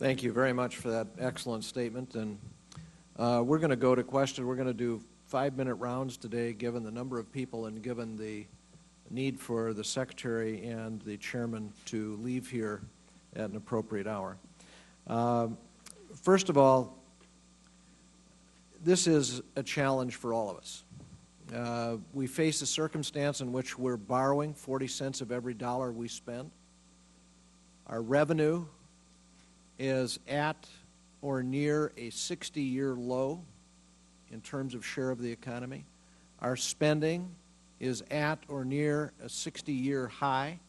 Thank you very much for that excellent statement. And we're going to go to questions. We're going to do 5-minute rounds today, given the number of people and given the need for the Secretary and the Chairman to leave here at an appropriate hour. First of all, this is a challenge for all of us. We face a circumstance in which we're borrowing 40 cents of every dollar we spend. Our revenue is at or near a 60-year low in terms of share of the economy. Our spending is at or near a 60-year high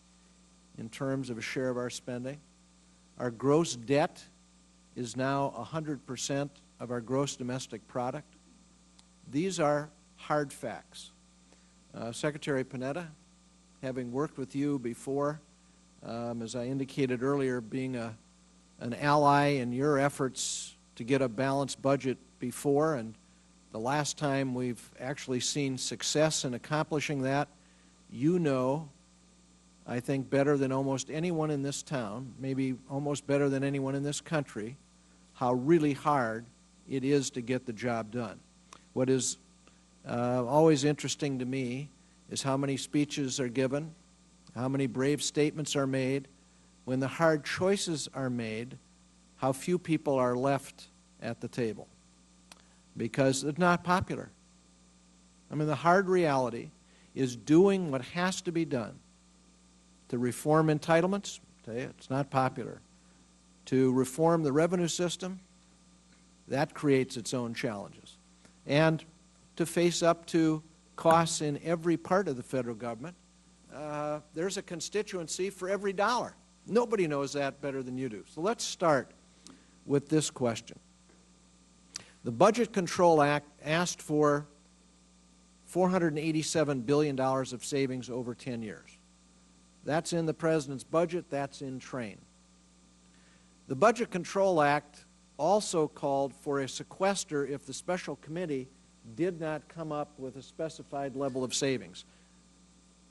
in terms of a share of our spending. Our gross debt is now 100% of our gross domestic product. These are hard facts. Secretary Panetta, having worked with you before, as I indicated earlier, being an ally in your efforts to get a balanced budget before, and the last time we've actually seen success in accomplishing that, you know, I think better than almost anyone in this town, maybe almost better than anyone in this country, how really hard it is to get the job done. What is always interesting to me is how many speeches are given, how many brave statements are made. When the hard choices are made, how few people are left at the table, because it's not popular. I mean, the hard reality is doing what has to be done to reform entitlements. Tell you, it's not popular. To reform the revenue system, that creates its own challenges. And to face up to costs in every part of the federal government, there's a constituency for every dollar. Nobody knows that better than you do. So let's start with this question. The Budget Control Act asked for $487 billion of savings over 10 years. That's in the President's budget. That's in train. The Budget Control Act also called for a sequester if the special committee did not come up with a specified level of savings.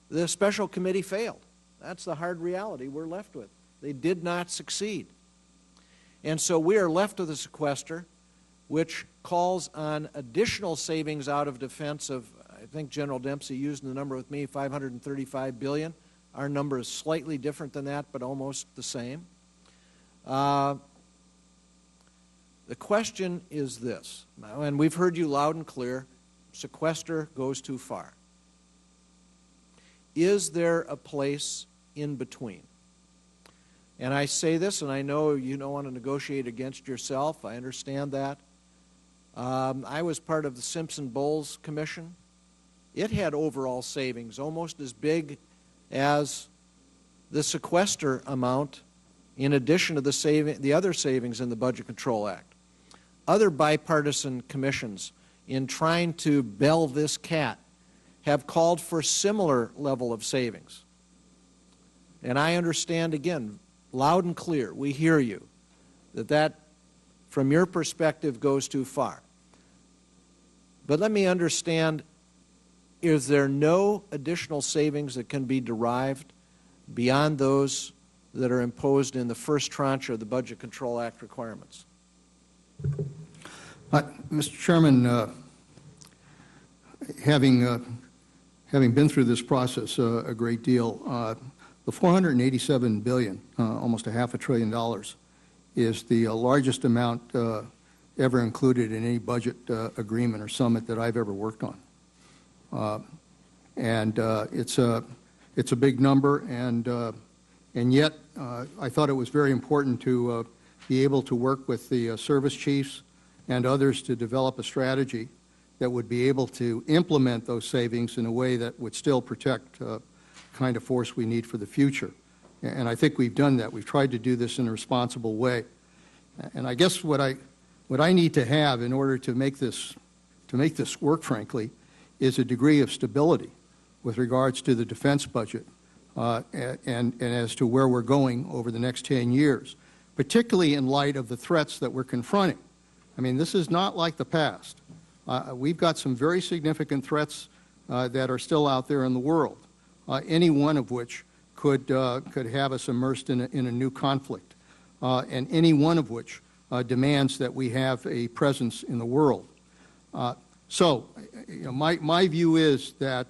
The special committee failed. That's the hard reality we're left with. They did not succeed. And so we are left with a sequester which calls on additional savings out of defense of, I think General Dempsey used the number with me, $535 billion. Our number is slightly different than that, but almost the same. The question is this, and we've heard you loud and clear, sequester goes too far. Is there a place in between? And I say this, and I know you don't want to negotiate against yourself. I understand that. I was part of the Simpson-Bowles Commission. It had overall savings almost as big as the sequester amount in addition to the other savings in the Budget Control Act. Other bipartisan commissions, in trying to bell this cat, have called for similar level of savings. And I understand, again, loud and clear, we hear you, that from your perspective goes too far. But let me understand, is there no additional savings that can be derived beyond those that are imposed in the first tranche of the Budget Control Act requirements? Mr. Chairman, having been through this process a great deal, the $487 billion, almost $500 billion, is the largest amount ever included in any budget agreement or summit that I've ever worked on. It's a big number, and yet I thought it was very important to be able to work with the service chiefs and others to develop a strategy that would be able to implement those savings in a way that would still protect the kind of force we need for the future. And I think we've done that. We've tried to do this in a responsible way. And I guess what I need to have in order to make this work, frankly, is a degree of stability with regards to the defense budget and as to where we're going over the next 10 years, particularly in light of the threats that we're confronting. I mean, this is not like the past. We've got some very significant threats that are still out there in the world, any one of which could have us immersed in a new conflict. and any one of which demands that we have a presence in the world. So, my view is that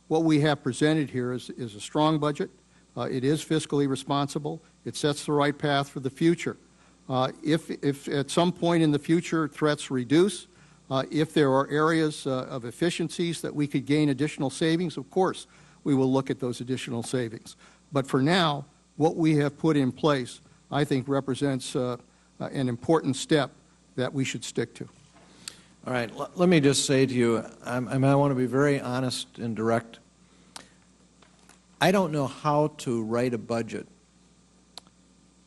what we have presented here is a strong budget. It is fiscally responsible. It sets the right path for the future. If at some point in the future threats reduce, if there are areas of efficiencies that we could gain additional savings, of course, we will look at those additional savings. But for now, what we have put in place, I think, represents an important step that we should stick to. All right, let me just say to you, I want to be very honest and direct. I don't know how to write a budget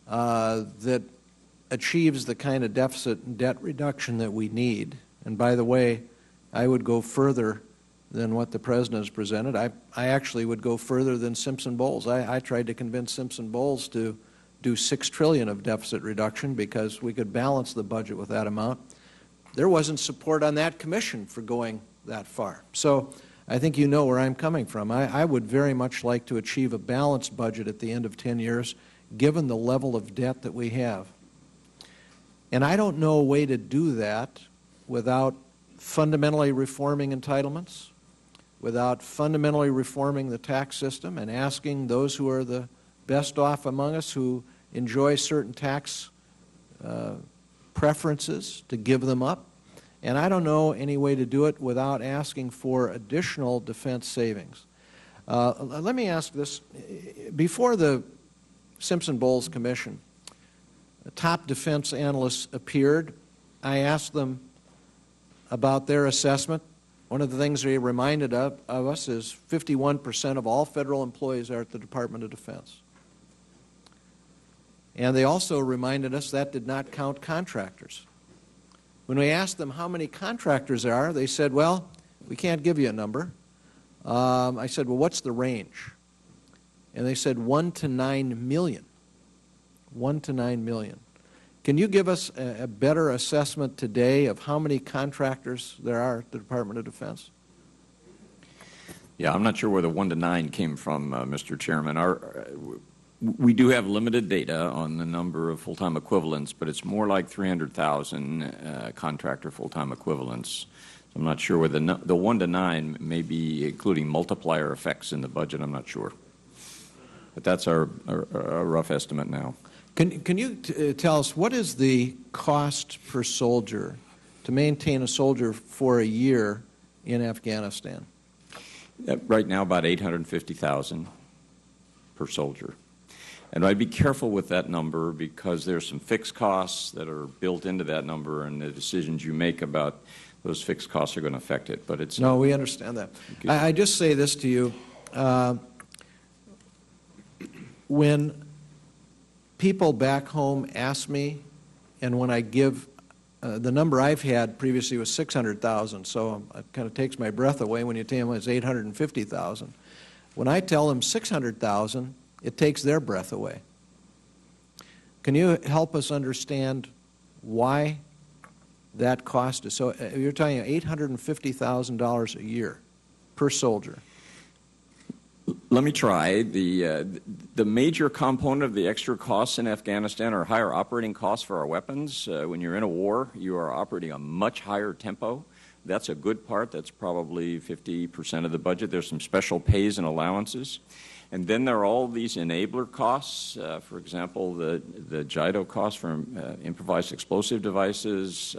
that achieves the kind of deficit and debt reduction that we need. And by the way, I would go further than what the President has presented. I actually would go further than Simpson-Bowles. I tried to convince Simpson-Bowles to do $6 trillion of deficit reduction because we could balance the budget with that amount. There wasn't support on that commission for going that far. So I think you know where I'm coming from. I would very much like to achieve a balanced budget at the end of 10 years, given the level of debt that we have. And I don't know a way to do that without fundamentally reforming entitlements, without fundamentally reforming the tax system and asking those who are the best off among us who enjoy certain tax preferences to give them up. And I don't know any way to do it without asking for additional defense savings. Let me ask this. Before the Simpson-Bowles Commission, top defense analysts appeared. I asked them about their assessment. One of the things they reminded of us is 51% of all federal employees are at the Department of Defense. And they also reminded us that did not count contractors. When we asked them how many contractors there are, they said, well, we can't give you a number. I said, well, what's the range? And they said 1 to 9 million. 1 to 9 million. Can you give us a better assessment today of how many contractors there are at the Department of Defense? Yeah, I'm not sure where the 1 to 9 came from, Mr. Chairman. We do have limited data on the number of full-time equivalents, but it's more like 300,000 contractor full-time equivalents. So I'm not sure where the 1 to 9 may be including multiplier effects in the budget. I'm not sure. But that's our rough estimate now. Can you tell us what is the cost per soldier to maintain a soldier for a year in Afghanistan? Right now, about $850,000 per soldier. And I'd be careful with that number because there's some fixed costs that are built into that number, and the decisions you make about those fixed costs are going to affect it. But it's no, we understand that. I just say this to you: when people back home ask me, and when I give the number I've had previously was 600,000, so it kind of takes my breath away when you tell them it's 850,000. When I tell them 600,000, it takes their breath away. Can you help us understand why that cost is so? You're talking $850,000 a year per soldier. Let me try. The major component of the extra costs in Afghanistan are higher operating costs for our weapons. When you're in a war, you are operating a much higher tempo. That's a good part. That's probably 50% of the budget. There's some special pays and allowances. And then there are all these enabler costs, for example, the JIDO costs for improvised explosive devices.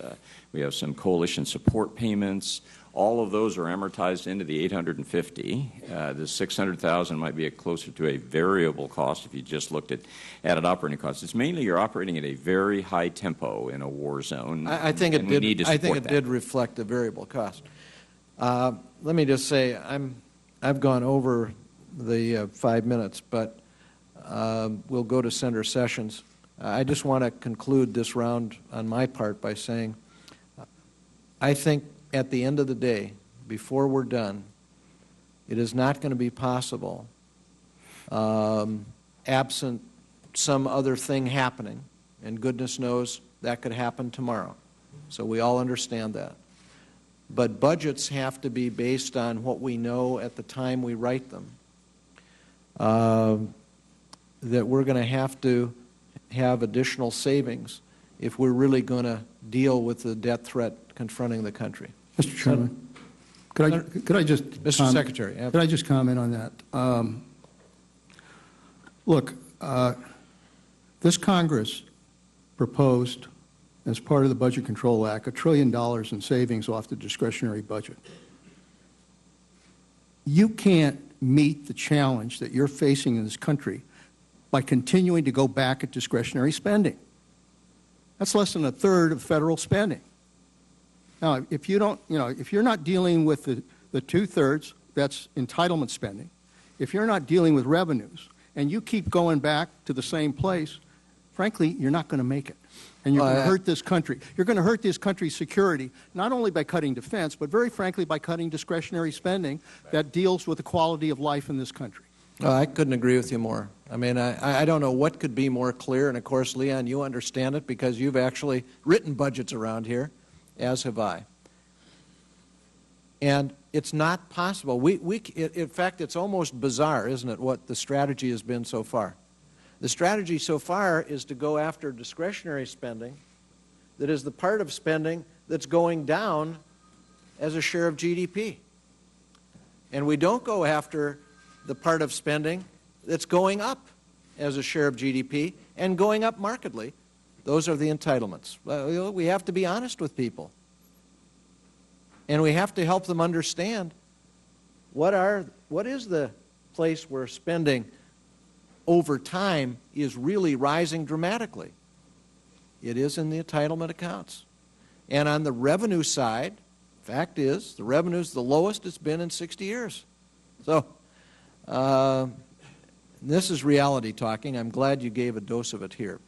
We have some coalition support payments. All of those are amortized into the 850. The 600,000 might be closer to a variable cost if you just looked at added operating costs. It's mainly you're operating at a very high tempo in a war zone. I think it did. I think it did reflect the variable cost. Let me just say I've gone over the 5 minutes, but we'll go to Senator Sessions. I just want to conclude this round on my part by saying I think at the end of the day, before we're done, it is not going to be possible, absent some other thing happening, and goodness knows that could happen tomorrow. So we all understand that. But budgets have to be based on what we know at the time we write them. That we're going to have to have additional savings if we're really going to deal with the debt threat confronting the country. Mr. Chairman, could I just Mr. Secretary, could I just comment on that? Look, this Congress proposed, as part of the Budget Control Act, $1 trillion in savings off the discretionary budget. You can't meet the challenge that you're facing in this country by continuing to go back at discretionary spending. That's less than a third of federal spending. Now, if you don't, if you're not dealing with the two-thirds, that's entitlement spending. If you're not dealing with revenues, and you keep going back to the same place, frankly, you're not going to make it. And you're going to hurt this country. You're going to hurt this country's security, not only by cutting defense, but very frankly by cutting discretionary spending that deals with the quality of life in this country. I couldn't agree with you more. I mean, I don't know what could be more clear, and of course, Leon, you understand it because you've actually written budgets around here, as have I. And it's not possible. In fact, it's almost bizarre, isn't it, what the strategy has been so far? The strategy so far is to go after discretionary spending that is the part of spending that's going down as a share of GDP. And we don't go after the part of spending that's going up as a share of GDP and going up markedly. Those are the entitlements. We have to be honest with people. And we have to help them understand what is the place where spending over time is really rising dramatically. It is in the entitlement accounts. And on the revenue side, fact is, the revenue is the lowest it's been in 60 years. So this is reality talking. I'm glad you gave a dose of it here.